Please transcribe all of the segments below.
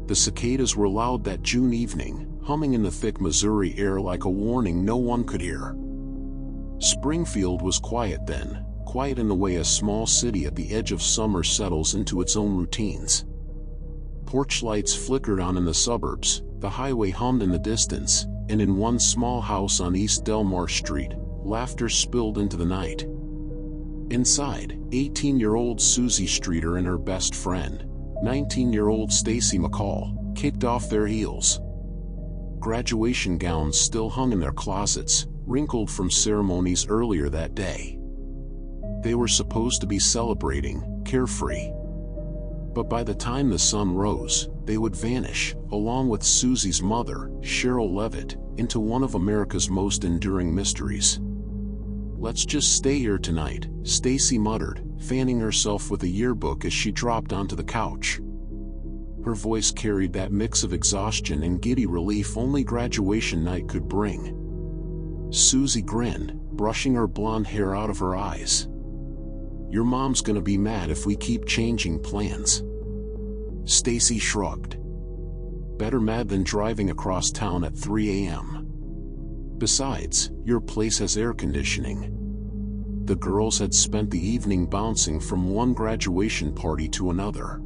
The cicadas were loud that June evening, humming in the thick Missouri air like a warning no one could hear. Springfield was quiet then, quiet in the way a small city at the edge of summer settles into its own routines. Porch lights flickered on in the suburbs, the highway hummed in the distance, and in one small house on East Delmar Street, laughter spilled into the night. Inside, 18-year-old Suzie Streeter and her best friend, 19-year-old Stacy McCall, kicked off their heels. Graduation gowns still hung in their closets, wrinkled from ceremonies earlier that day. They were supposed to be celebrating, carefree. But by the time the sun rose, they would vanish, along with Suzie's mother, Sherrill Levitt, into one of America's most enduring mysteries. "Let's just stay here tonight," Stacy muttered, fanning herself with a yearbook as she dropped onto the couch. Her voice carried that mix of exhaustion and giddy relief only graduation night could bring. Suzie grinned, brushing her blonde hair out of her eyes. "Your mom's gonna be mad if we keep changing plans." Stacy shrugged. "Better mad than driving across town at 3 a.m. Besides, your place has air conditioning." The girls had spent the evening bouncing from one graduation party to another.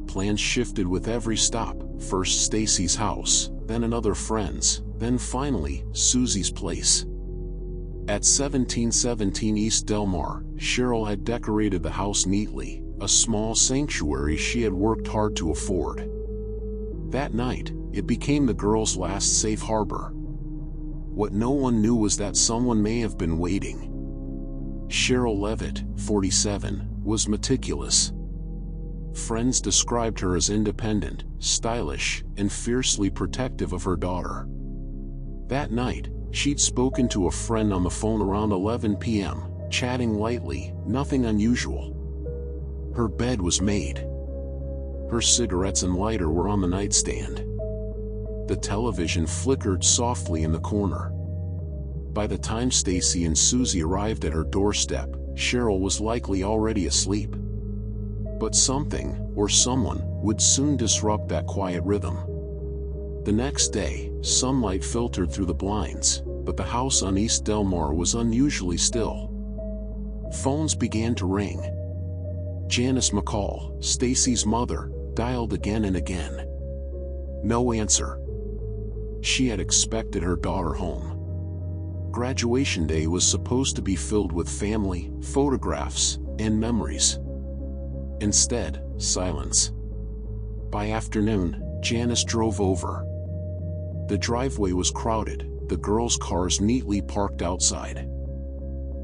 Plans shifted with every stop, first Stacy's house, then another friend's, then finally, Suzie's place. At 1717 East Delmar, Sherrill had decorated the house neatly, a small sanctuary she had worked hard to afford. That night, it became the girls' last safe harbor. What no one knew was that someone may have been waiting. Sherrill Levitt, 47, was meticulous. Friends described her as independent, stylish, and fiercely protective of her daughter. That night, she'd spoken to a friend on the phone around 11 p.m., chatting lightly, nothing unusual. Her bed was made. Her cigarettes and lighter were on the nightstand. The television flickered softly in the corner. By the time Stacy and Suzie arrived at her doorstep, Sherrill was likely already asleep. But something, or someone, would soon disrupt that quiet rhythm. The next day, sunlight filtered through the blinds, but the house on East Delmar was unusually still. Phones began to ring. Janice McCall, Stacy's mother, dialed again and again. No answer. She had expected her daughter home. Graduation day was supposed to be filled with family, photographs, and memories. Instead, silence. By afternoon, Janice drove over. The driveway was crowded, the girls' cars neatly parked outside.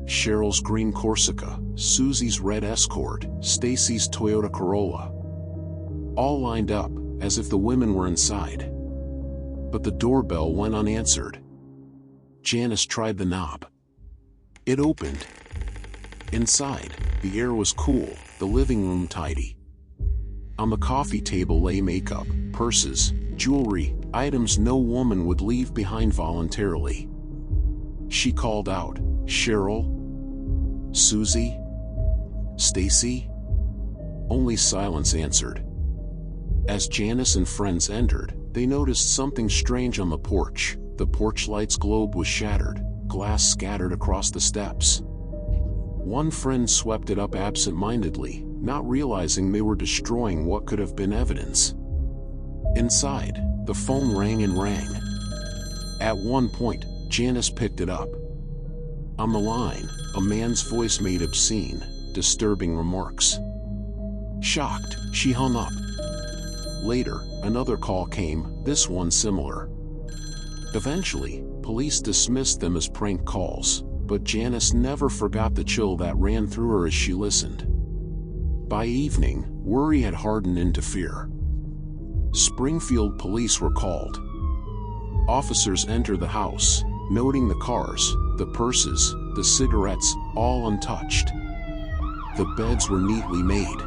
Sherrill's green Corsica, Suzie's red Escort, Stacy's Toyota Corolla. All lined up, as if the women were inside. But the doorbell went unanswered. Janice tried the knob. It opened. Inside, the air was cool, the living room tidy. On the coffee table lay makeup, purses, jewelry, items no woman would leave behind voluntarily. She called out, "Sherrill? Suzie? Stacy?" Only silence answered. As Janice and friends entered, they noticed something strange on the porch. The porch light's globe was shattered, glass scattered across the steps. One friend swept it up absent-mindedly, not realizing they were destroying what could have been evidence. Inside, the phone rang and rang. At one point, Janice picked it up. On the line, a man's voice made obscene, disturbing remarks. Shocked, she hung up. Later, another call came, this one similar. Eventually, police dismissed them as prank calls, but Janice never forgot the chill that ran through her as she listened. By evening, worry had hardened into fear. Springfield police were called. Officers entered the house, noting the cars, the purses, the cigarettes, all untouched. The beds were neatly made.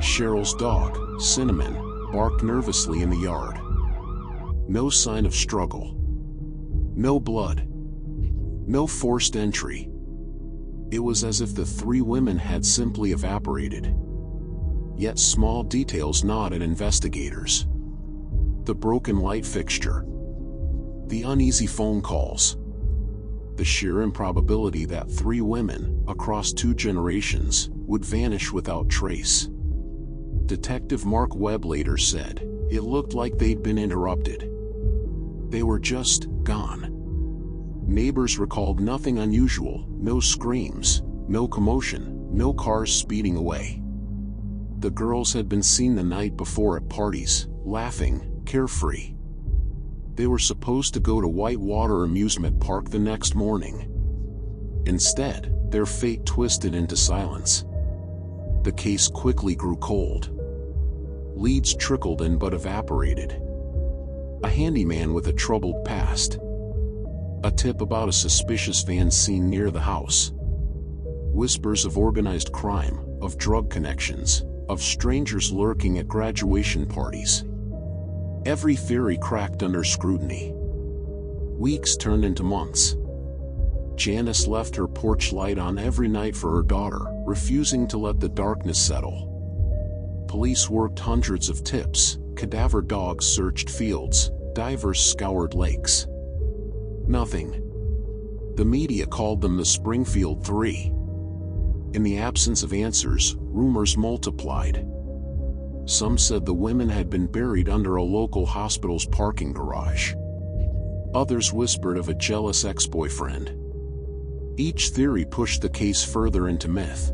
Sherrill's dog, Cinnamon, barked nervously in the yard. No sign of struggle. No blood. No forced entry. It was as if the three women had simply evaporated. yet small details gnawed at investigators. The broken light fixture, the uneasy phone calls, the sheer improbability that 3 women, across 2 generations, would vanish without trace. Detective Mark Webb later said, "It looked like they'd been interrupted. They were just gone." Neighbors recalled nothing unusual, no screams, no commotion, no cars speeding away. The girls had been seen the night before at parties, laughing, carefree. They were supposed to go to Whitewater Amusement Park the next morning. Instead, their fate twisted into silence. The case quickly grew cold. Leads trickled in but evaporated. A handyman with a troubled past. A tip about a suspicious van seen near the house. Whispers of organized crime, of drug connections, of strangers lurking at graduation parties. Every theory cracked under scrutiny. Weeks turned into months. Janice left her porch light on every night for her daughter, refusing to let the darkness settle. Police worked hundreds of tips, cadaver dogs searched fields, divers scoured lakes. Nothing. The media called them the Springfield Three. In the absence of answers, rumors multiplied. Some said the women had been buried under a local hospital's parking garage. Others whispered of a jealous ex-boyfriend. Each theory pushed the case further into myth.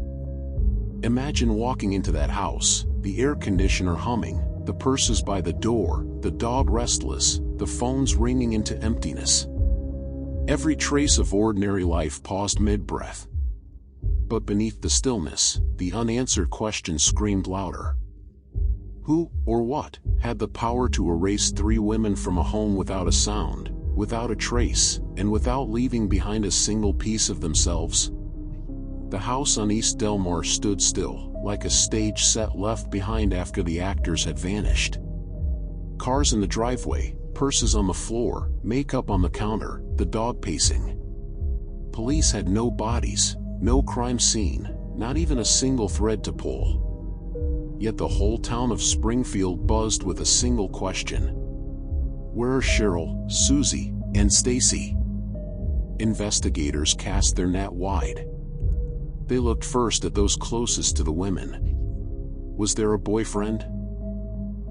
Imagine walking into that house, the air conditioner humming, the purses by the door, the dog restless, the phones ringing into emptiness. Every trace of ordinary life paused mid-breath. But beneath the stillness, the unanswered question screamed louder. Who, or what, had the power to erase 3 women from a home without a sound, without a trace, and without leaving behind a single piece of themselves? The house on East Delmar stood still, like a stage set left behind after the actors had vanished. Cars in the driveway, purses on the floor, makeup on the counter, the dog pacing. Police had no bodies, no crime scene, not even a single thread to pull. Yet the whole town of Springfield buzzed with a single question. Where are Sherrill, Suzie, and Stacy? Investigators cast their net wide. They looked first at those closest to the women. Was there a boyfriend?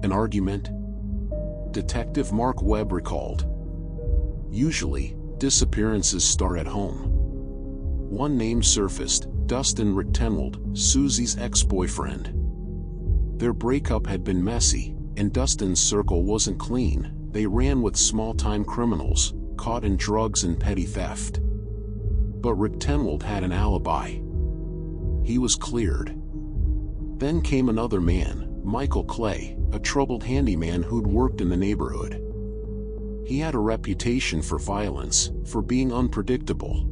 An argument? Detective Mark Webb recalled. Usually, disappearances start at home. One name surfaced, Dustin Richtenwald, Suzie's ex-boyfriend. Their breakup had been messy, and Dustin's circle wasn't clean. They ran with small-time criminals, caught in drugs and petty theft. But Richtenwald had an alibi. He was cleared. Then came another man, Michael Clay, a troubled handyman who'd worked in the neighborhood. He had a reputation for violence, for being unpredictable.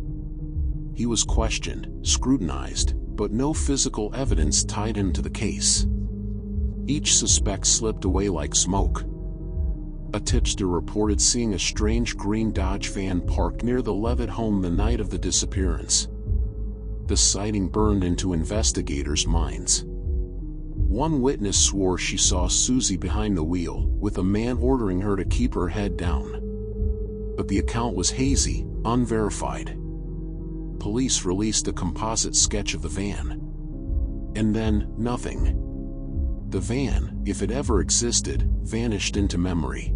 He was questioned, scrutinized, but no physical evidence tied him to the case. Each suspect slipped away like smoke. A tipster reported seeing a strange green Dodge van parked near the Levitt home the night of the disappearance. The sighting burned into investigators' minds. One witness swore she saw Suzie behind the wheel, with a man ordering her to keep her head down. But the account was hazy, unverified. Police released a composite sketch of the van. And then, nothing. The van, if it ever existed, vanished into memory.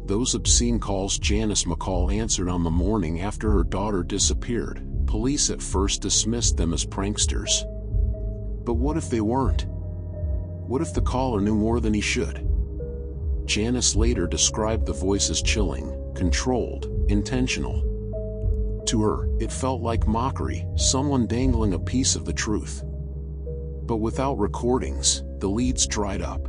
Those obscene calls Janice McCall answered on the morning after her daughter disappeared, police at first dismissed them as pranksters. But what if they weren't? What if the caller knew more than he should? Janice later described the voice as chilling, controlled, intentional. To her, it felt like mockery, someone dangling a piece of the truth. But without recordings, the leads dried up.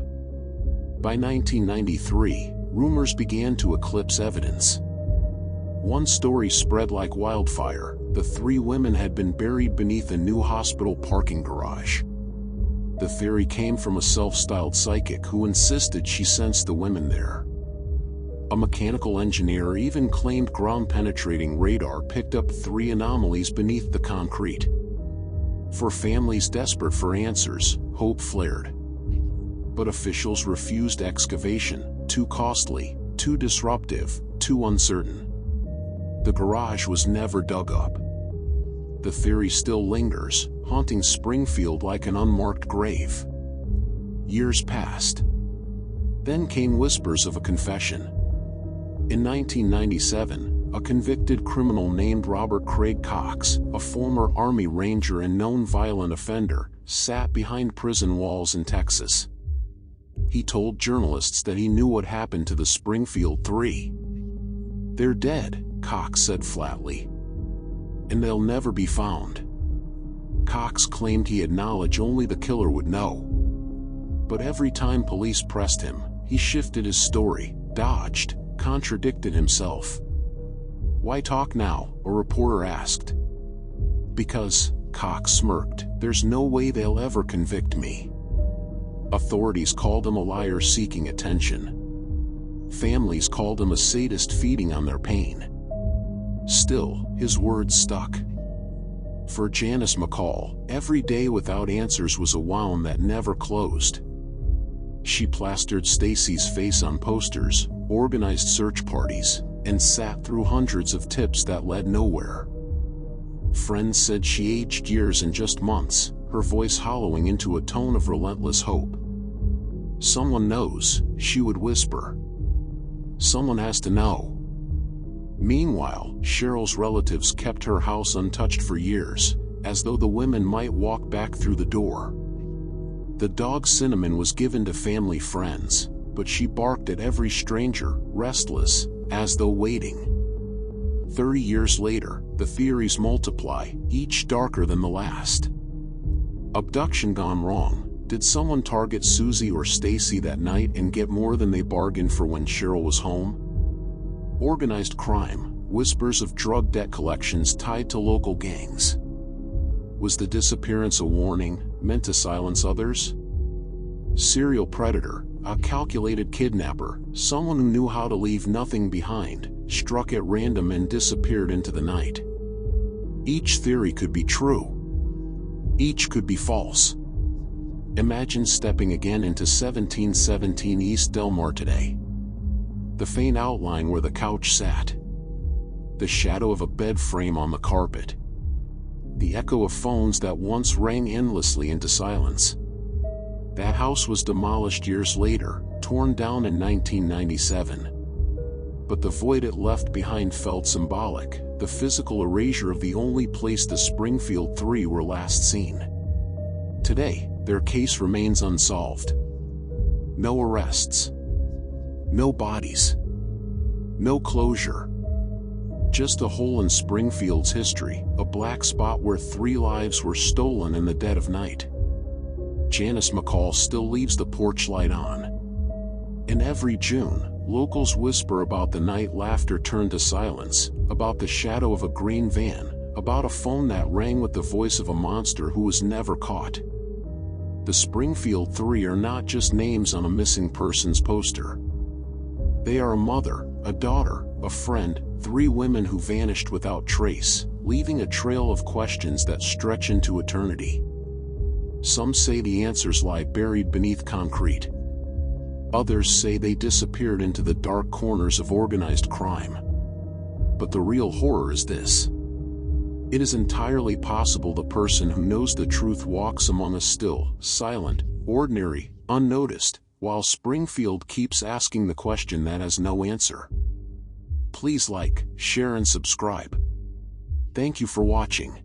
By 1993, rumors began to eclipse evidence. One story spread like wildfire: the 3 women had been buried beneath a new hospital parking garage. The theory came from a self-styled psychic who insisted she sensed the women there. A mechanical engineer even claimed ground-penetrating radar picked up 3 anomalies beneath the concrete. For families desperate for answers, hope flared. But officials refused excavation, too costly, too disruptive, too uncertain. The garage was never dug up. The theory still lingers, haunting Springfield like an unmarked grave. Years passed. Then came whispers of a confession. In 1997, a convicted criminal named Robert Craig Cox, a former Army Ranger and known violent offender, sat behind prison walls in Texas. He told journalists that he knew what happened to the Springfield Three. "They're dead," Cox said flatly. "And they'll never be found." Cox claimed he had knowledge only the killer would know. But every time police pressed him, he shifted his story, dodged, contradicted himself. "Why talk now?" a reporter asked. "Because," Cox smirked, "there's no way they'll ever convict me." Authorities called him a liar seeking attention. Families called him a sadist feeding on their pain. Still, his words stuck. For Janice McCall, every day without answers was a wound that never closed. She plastered Stacy's face on posters, organized search parties, and sat through hundreds of tips that led nowhere. Friends said she aged years in just months, her voice hollowing into a tone of relentless hope. "Someone knows," she would whisper. "Someone has to know." Meanwhile, Sherrill's relatives kept her house untouched for years, as though the women might walk back through the door. The dog Cinnamon was given to family friends, but she barked at every stranger, restless, as though waiting. 30 years later, the theories multiply, each darker than the last. Abduction gone wrong. Did someone target Suzie or Stacy that night and get more than they bargained for when Sherrill was home? Organized crime, whispers of drug debt collections tied to local gangs. Was the disappearance a warning, meant to silence others? Serial predator, a calculated kidnapper, someone who knew how to leave nothing behind, struck at random and disappeared into the night. Each theory could be true. Each could be false. Imagine stepping again into 1717 East Delmar today. The faint outline where the couch sat. The shadow of a bed frame on the carpet. The echo of phones that once rang endlessly into silence. That house was demolished years later, torn down in 1997. But the void it left behind felt symbolic, the physical erasure of the only place the Springfield Three were last seen. Today, their case remains unsolved. No arrests. No bodies. No closure. Just a hole in Springfield's history, a black spot where 3 lives were stolen in the dead of night. Janice McCall still leaves the porch light on. And every June, locals whisper about the night laughter turned to silence, about the shadow of a green van, about a phone that rang with the voice of a monster who was never caught. The Springfield Three are not just names on a missing persons poster. They are a mother, a daughter, a friend, 3 women who vanished without trace, leaving a trail of questions that stretch into eternity. Some say the answers lie buried beneath concrete. Others say they disappeared into the dark corners of organized crime. But the real horror is this. It is entirely possible the person who knows the truth walks among us still, silent, ordinary, unnoticed, while Springfield keeps asking the question that has no answer. Please like, share and subscribe. Thank you for watching.